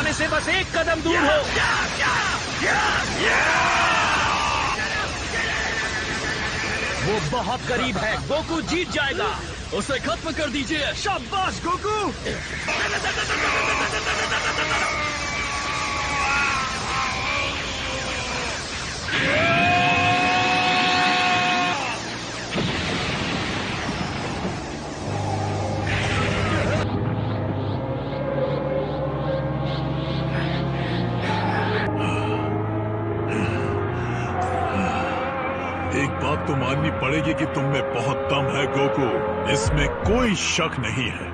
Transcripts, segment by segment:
जाने से बस एक कदम दूर हो। वो बहुत करीब है, गोकू जीत जाएगा। उसे खत्म कर दीजिए। शाबाश गोकू। एक बात तो माननी पड़ेगी कि तुम में बहुत दम है गोकू, इसमें कोई शक नहीं है।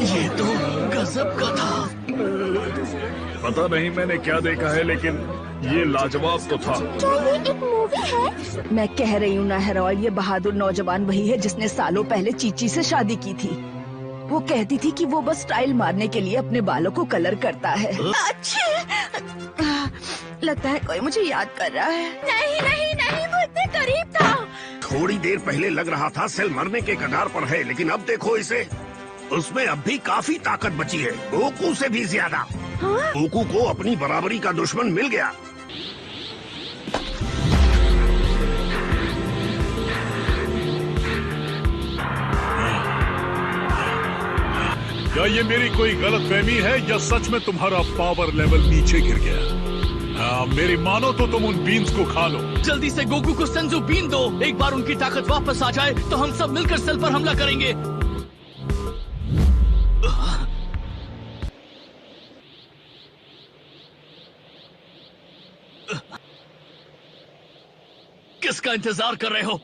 ये तो गजब का था। पता नहीं मैंने क्या देखा है, लेकिन ये लाजवाब तो था। क्या ये एक मूवी है? मैं कह रही हूँ ना हेरोल्ड, ये बहादुर नौजवान वही है जिसने सालों पहले चीची से शादी की थी। वो कहती थी कि वो बस स्टाइल मारने के लिए अपने बालों को कलर करता है। अच्छे। लगता है कोई मुझे याद कर रहा है। नहीं नहीं नहीं, वो इतने करीब था। थोड़ी देर पहले लग रहा था सेल मरने के कगार पर है, लेकिन अब देखो इसे, उसमें अब भी काफी ताकत बची है, गोकू से भी ज्यादा। हाँ? गोकू को अपनी बराबरी का दुश्मन मिल गया। क्या ये मेरी कोई गलतफहमी है या सच में तुम्हारा पावर लेवल नीचे गिर गया? मेरी मानो तो तुम उन बीन्स को खा लो। जल्दी से गोकू को सेंजू बीन दो। एक बार उनकी ताकत वापस आ जाए तो हम सब मिलकर सेल पर हमला करेंगे। किसका इंतजार कर रहे हो?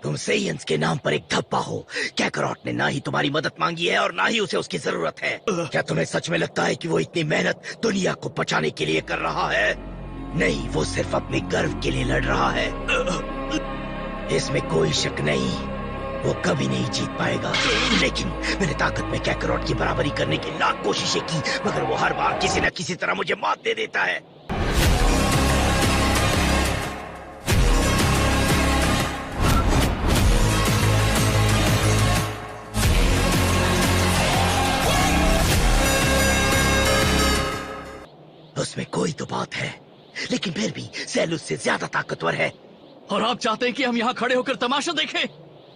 तुम सेयंस के नाम पर एक धब्बा हो। कैकरॉट ने ना ही तुम्हारी मदद मांगी है और ना ही उसे उसकी जरूरत है। क्या तुम्हें सच में लगता है कि वो इतनी मेहनत दुनिया को बचाने के लिए कर रहा है? नहीं, वो सिर्फ अपने गर्व के लिए लड़ रहा है। इसमें कोई शक नहीं, वो कभी नहीं जीत पाएगा। लेकिन मैंने ताकत में कैकरॉट की बराबरी करने की लाख कोशिशें की, मगर वो हर बार किसी न किसी तरह मुझे मात दे देता है। उसमें कोई तो बात है, लेकिन फिर भी सेल उससे ज्यादा ताकतवर है। और आप चाहते हैं कि हम यहाँ खड़े होकर तमाशा देखें?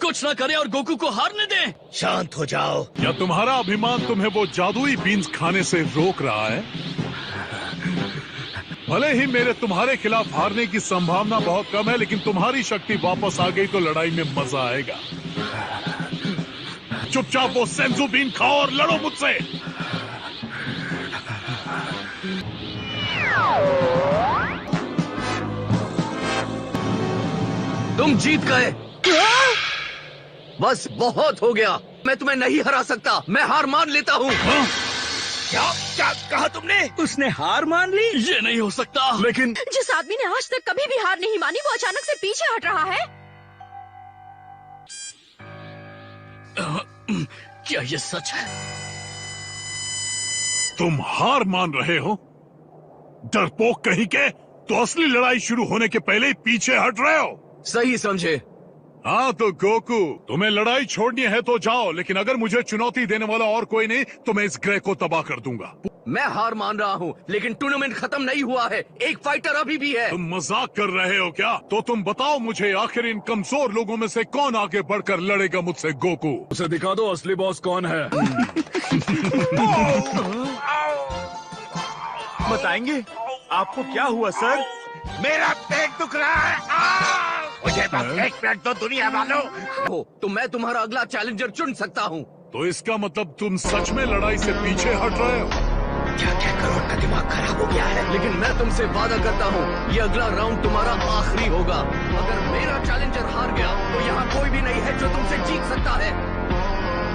कुछ ना करें और गोकू को हारने दें? शांत हो जाओ। या तुम्हारा अभिमान तुम्हें वो जादुई बीन्स खाने से रोक रहा है? भले ही मेरे तुम्हारे खिलाफ हारने की संभावना बहुत कम है, लेकिन तुम्हारी शक्ति वापस आ गई तो लड़ाई में मजा आएगा। चुपचाप वो सेंजू बीन खाओ और लड़ो मुझसे। तुम जीत गए। बस बहुत हो गया, मैं तुम्हें नहीं हरा सकता। मैं हार मान लेता हूँ। क्या क्या कहा तुमने? उसने हार मान ली? ये नहीं हो सकता। लेकिन जिस आदमी ने आज तक कभी भी हार नहीं मानी, वो अचानक से पीछे हट रहा है। क्या ये सच है? तुम हार मान रहे हो? डरपोक कहीं के, तो असली लड़ाई शुरू होने के पहले ही पीछे हट रहे हो। सही समझे। हाँ तो गोकू, तुम्हें लड़ाई छोड़नी है तो जाओ, लेकिन अगर मुझे चुनौती देने वाला और कोई नहीं तो मैं इस ग्रह को तबाह कर दूंगा। मैं हार मान रहा हूँ, लेकिन टूर्नामेंट खत्म नहीं हुआ है। एक फाइटर अभी भी है। तुम मजाक कर रहे हो क्या? तो तुम बताओ मुझे, आखिर इन कमजोर लोगों में से कौन आगे बढ़कर लड़ेगा मुझसे? गोकू, उसे दिखा दो असली बॉस कौन है। बताएंगे आपको क्या हुआ सर? मेरा पेट दुख रहा है। मुझे बस एक पेट तो दुनिया वालों। तो मैं तुम्हारा अगला चैलेंजर चुन सकता हूँ। तो इसका मतलब तुम सच में लड़ाई से पीछे हट रहे हो? क्या क्या करोड़ का दिमाग खराब हो गया है? लेकिन मैं तुमसे वादा करता हूँ, ये अगला राउंड तुम्हारा आखिरी होगा। अगर मेरा चैलेंजर हार गया तो यहाँ कोई भी नहीं है जो तुमसे जीत सकता है।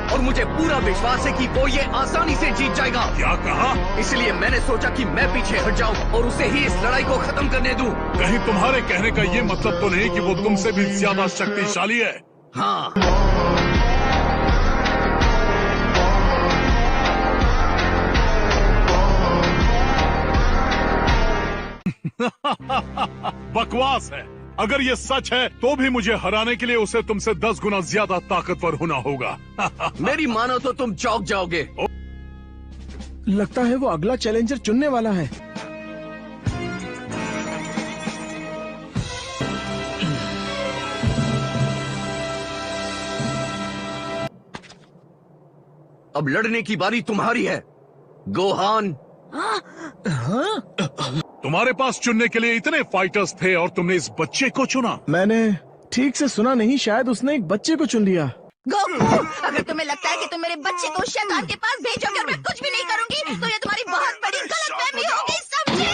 और मुझे पूरा विश्वास है कि वो ये आसानी से जीत जाएगा। क्या कहा? इसलिए मैंने सोचा कि मैं पीछे हट जाऊं और उसे ही इस लड़ाई को खत्म करने दूं। कहीं तुम्हारे कहने का ये मतलब तो नहीं कि वो तुमसे भी ज्यादा शक्तिशाली है? हाँ। बकवास है। अगर ये सच है तो भी मुझे हराने के लिए उसे तुमसे 10 गुना ज्यादा ताकतवर होना होगा। मेरी मानो तो तुम चौंक जाओगे। लगता है वो अगला चैलेंजर चुनने वाला है। अब लड़ने की बारी तुम्हारी है, गोहान। तुम्हारे पास चुनने के लिए इतने फाइटर्स थे और तुमने इस बच्चे को चुना। मैंने ठीक से सुना नहीं, शायद उसने एक बच्चे को चुन लिया। गोकू, अगर तुम्हें लगता है कि तुम मेरे बच्चे को शैतान के पास भेजोगे और मैं कुछ भी नहीं करूंगी, तो ये तुम्हारी बहुत बड़ी गलतफहमी होगी, समझे?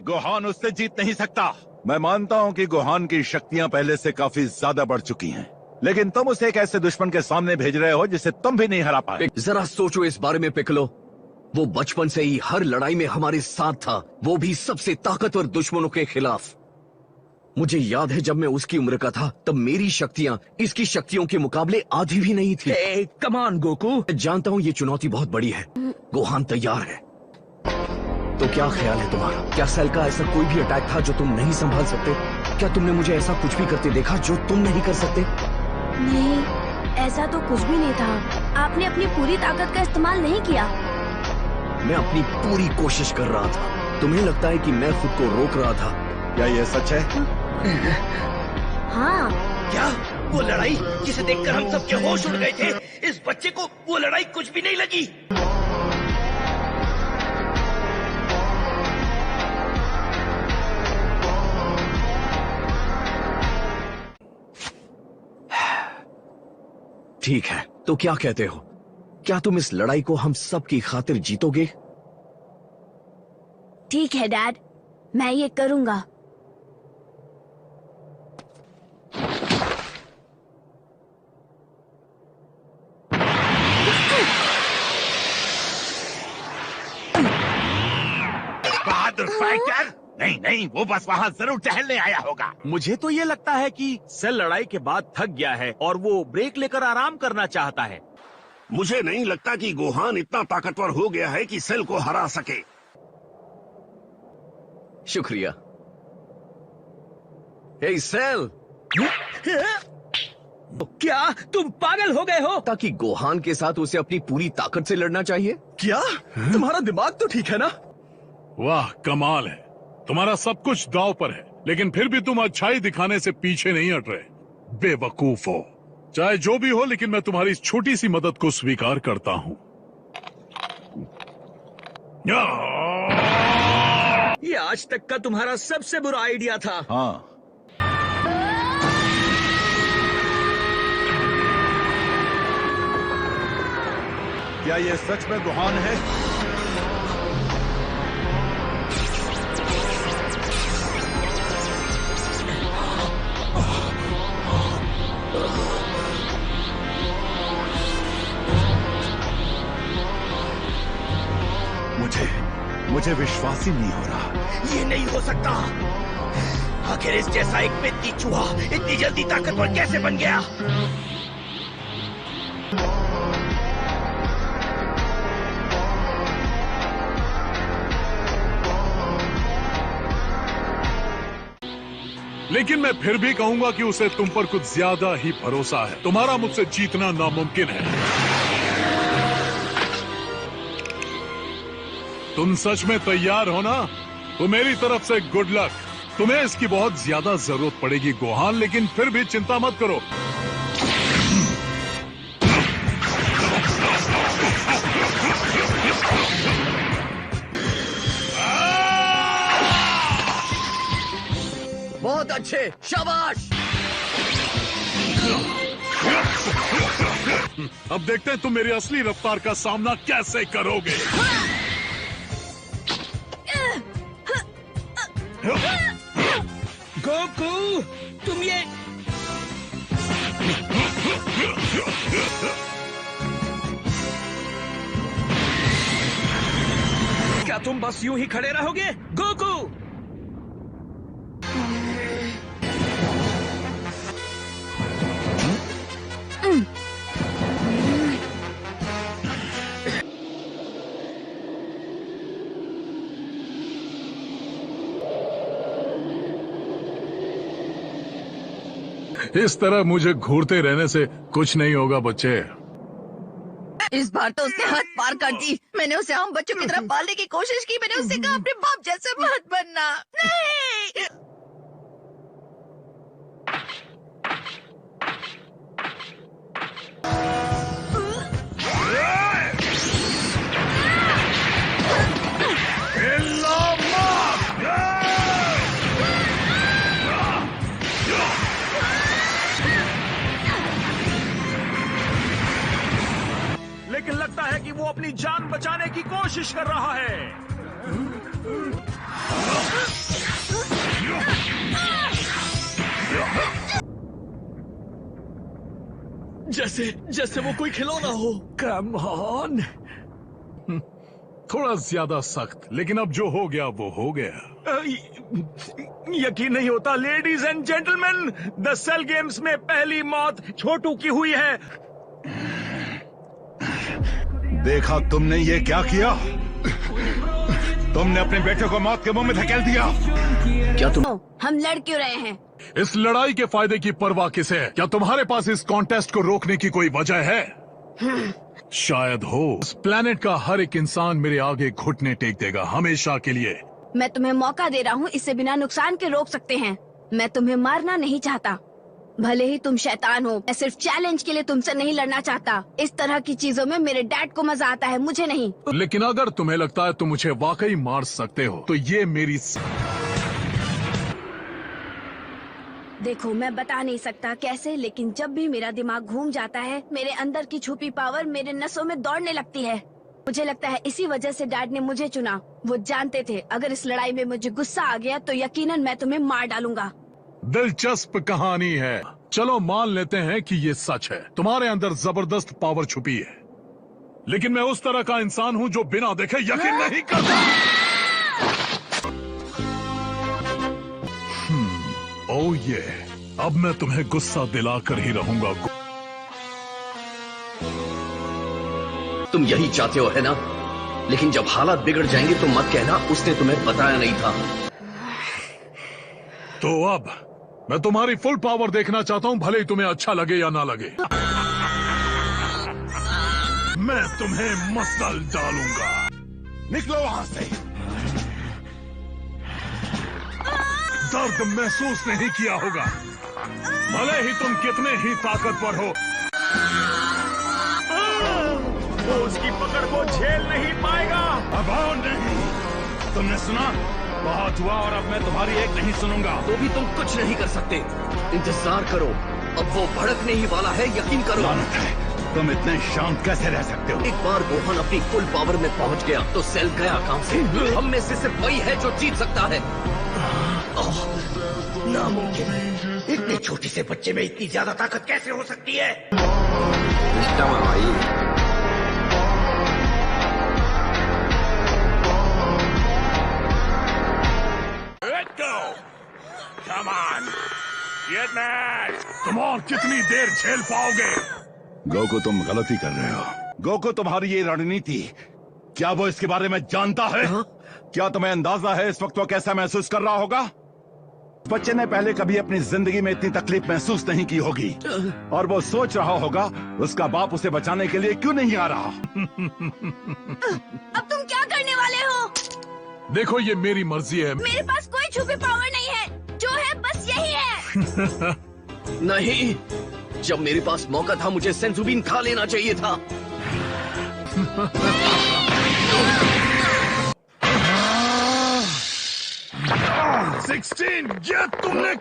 गोहान उससे जीत नहीं सकता। मैं मानता हूँ कि गोहान की शक्तियाँ पहले से काफी ज्यादा बढ़ चुकी हैं, लेकिन तुम उसे एक ऐसे दुश्मन के सामने भेज रहे हो जिसे तुम भी नहीं हरा पाए। जरा सोचो इस बारे में पिकलो। वो बचपन से ही हर लड़ाई में हमारे साथ था, वो भी सबसे ताकतवर दुश्मनों के खिलाफ। मुझे याद है जब मैं उसकी उम्र का था तब मेरी शक्तियाँ इसकी शक्तियों के मुकाबले आधी भी नहीं थी। Come on Goku. मैं जानता हूँ ये चुनौती बहुत बड़ी है। गोहान तैयार है तो क्या ख्याल है तुम्हारा? क्या सेल का ऐसा कोई भी अटैक था जो तुम नहीं संभाल सकते? क्या तुमने मुझे ऐसा कुछ भी करते देखा जो तुम नहीं कर सकते? नहीं, ऐसा तो कुछ भी नहीं था। आपने अपनी पूरी ताकत का इस्तेमाल नहीं किया। मैं अपनी पूरी कोशिश कर रहा था। तुम्हें लगता है कि मैं खुद को रोक रहा था? क्या ये सच है? हाँ। क्या वो लड़ाई जिसे देखकर हम सबके होश उड़ गए थे, इस बच्चे को वो लड़ाई कुछ भी नहीं लगी? ठीक है, तो क्या कहते हो? क्या तुम इस लड़ाई को हम सब की खातिर जीतोगे? ठीक है डैड, मैं ये करूंगा। बहादुर फाइटर? नहीं नहीं, वो बस वहाँ जरूर टहलने आया होगा। मुझे तो ये लगता है कि सेल लड़ाई के बाद थक गया है और वो ब्रेक लेकर आराम करना चाहता है। मुझे नहीं लगता कि गोहान इतना ताकतवर हो गया है कि सेल को हरा सके। शुक्रिया। हे सेल, क्या तुम पागल हो गए हो? ताकि गोहान के साथ उसे अपनी पूरी ताकत से लड़ना चाहिए। क्या तुम्हारा दिमाग तो ठीक है ना? वाह, कमाल है। तुम्हारा सब कुछ दांव पर है, लेकिन फिर भी तुम अच्छाई दिखाने से पीछे नहीं हट रहे। बेवकूफ हो। चाहे जो भी हो, लेकिन मैं तुम्हारी इस छोटी सी मदद को स्वीकार करता हूँ। ये आज तक का तुम्हारा सबसे बुरा आइडिया था। हाँ, क्या ये सच में गोहान है? मुझे विश्वास ही नहीं हो रहा। ये नहीं हो सकता। आखिर इस जैसा एक पेत्ती चूहा इतनी जल्दी ताकतवर कैसे बन गया? लेकिन मैं फिर भी कहूंगा कि उसे तुम पर कुछ ज्यादा ही भरोसा है। तुम्हारा मुझसे जीतना नामुमकिन है। तुम सच में तैयार हो ना? तो मेरी तरफ से गुड लक। तुम्हें इसकी बहुत ज्यादा जरूरत पड़ेगी गोहान, लेकिन फिर भी चिंता मत करो। बहुत अच्छे, शाबाश। अब देखते हैं तुम मेरी असली रफ्तार का सामना कैसे करोगे। गोकू, तुम ये क्या तुम बस यूं ही खड़े रहोगे? गोकू, इस तरह मुझे घूरते रहने से कुछ नहीं होगा बच्चे। इस बार तो उसने हद पार कर दी। मैंने उसे आम बच्चों की तरह पालने की कोशिश की। मैंने उससे कहा अपने बाप जैसे मत बनना। नहीं। लेकिन लगता है कि वो अपनी जान बचाने की कोशिश कर रहा है। जैसे वो कोई खिलौना हो। Come on. थोड़ा ज्यादा सख्त, लेकिन अब जो हो गया वो हो गया। यकीन नहीं होता ladies and gentleman, the cell games में पहली मौत छोटू की हुई है। देखा तुमने ये क्या किया? तुमने अपने बेटे को मौत के मुंह में धकेल दिया। क्या तुम हम लड़ क्यों रहे हैं? इस लड़ाई के फायदे की परवाह किसे है? क्या तुम्हारे पास इस कॉन्टेस्ट को रोकने की कोई वजह है? शायद हो। इस प्लेनेट का हर एक इंसान मेरे आगे घुटने टेक देगा हमेशा के लिए। मैं तुम्हें मौका दे रहा हूँ, इसे बिना नुकसान के रोक सकते हैं। मैं तुम्हें मारना नहीं चाहता, भले ही तुम शैतान हो। मैं सिर्फ चैलेंज के लिए तुमसे नहीं लड़ना चाहता। इस तरह की चीजों में मेरे डैड को मजा आता है, मुझे नहीं। लेकिन अगर तुम्हें लगता है तुम मुझे वाकई मार सकते हो तो ये मेरी देखो, मैं बता नहीं सकता कैसे, लेकिन जब भी मेरा दिमाग घूम जाता है, मेरे अंदर की छुपी पावर मेरे नसों में दौड़ने लगती है। मुझे लगता है इसी वजह से डैड ने मुझे चुना। वो जानते थे अगर इस लड़ाई में मुझे गुस्सा आ गया तो यकीनन मैं तुम्हें मार डालूंगा। दिलचस्प कहानी है। चलो मान लेते हैं कि ये सच है। तुम्हारे अंदर जबरदस्त पावर छुपी है, लेकिन मैं उस तरह का इंसान हूं जो बिना देखे यकीन नहीं करता। ओह ये, अब मैं तुम्हें गुस्सा दिलाकर ही रहूंगा। तुम यही चाहते हो है ना? लेकिन जब हालात बिगड़ जाएंगे तो मत कहना उसने तुम्हें बताया नहीं था। तो अब मैं तुम्हारी फुल पावर देखना चाहता हूं, भले ही तुम्हें अच्छा लगे या ना लगे। मैं तुम्हें मसल डालूंगा। निकलो वहां से। दर्द महसूस नहीं किया होगा, भले ही तुम कितने ही ताकतवर हो। वो उसकी पकड़ को झेल नहीं पाएगा। अब आओ नहीं। तुमने सुना? बहुत हुआ और अब मैं तुम्हारी एक नहीं सुनूंगा। तो भी तुम कुछ नहीं कर सकते। इंतजार करो, अब वो भड़कने ही वाला है, यकीन करो। लानत है, तुम इतने शांत कैसे रह सकते हो? एक बार गोहान अपनी फुल पावर में पहुंच गया तो सेल गया काम से। हम में से सिर्फ वही है जो जीत सकता है। नामुमकिन। इतने छोटे से बच्चे में इतनी ज्यादा ताकत कैसे हो सकती है? तुम और कितनी देर झेल पाओगे? गोकू, तुम गलती कर रहे हो। गोकू, तुम्हारी ये रणनीति, क्या वो इसके बारे में जानता है? क्या तुम्हें अंदाजा है इस वक्त वो कैसा महसूस कर रहा होगा? बच्चे ने पहले कभी अपनी जिंदगी में इतनी तकलीफ महसूस नहीं की होगी, और वो सोच रहा होगा उसका बाप उसे बचाने के लिए क्यों नहीं आ रहा। अब तुम क्या करने वाले हो? देखो, ये मेरी मर्जी है। मेरे पास कोई छुपी पावर नहीं है, जो है बस यही है। नहीं, जब मेरे पास मौका था मुझे सेंजुबिन खा लेना चाहिए था। 16, ये तुमने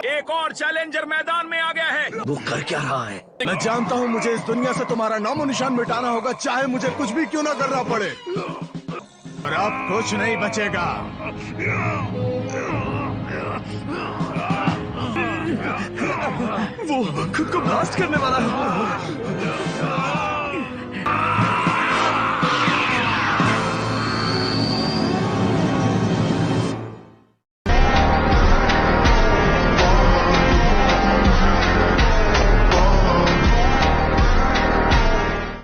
एक और चैलेंजर मैदान में आ गया है। वो कर क्या रहा है? मैं जानता हूँ मुझे इस दुनिया से तुम्हारा नामो निशान मिटाना होगा, चाहे मुझे कुछ भी क्यों ना करना पड़े। और अब कुछ नहीं बचेगा। वो खुद को ब्लास्ट करने वाला है।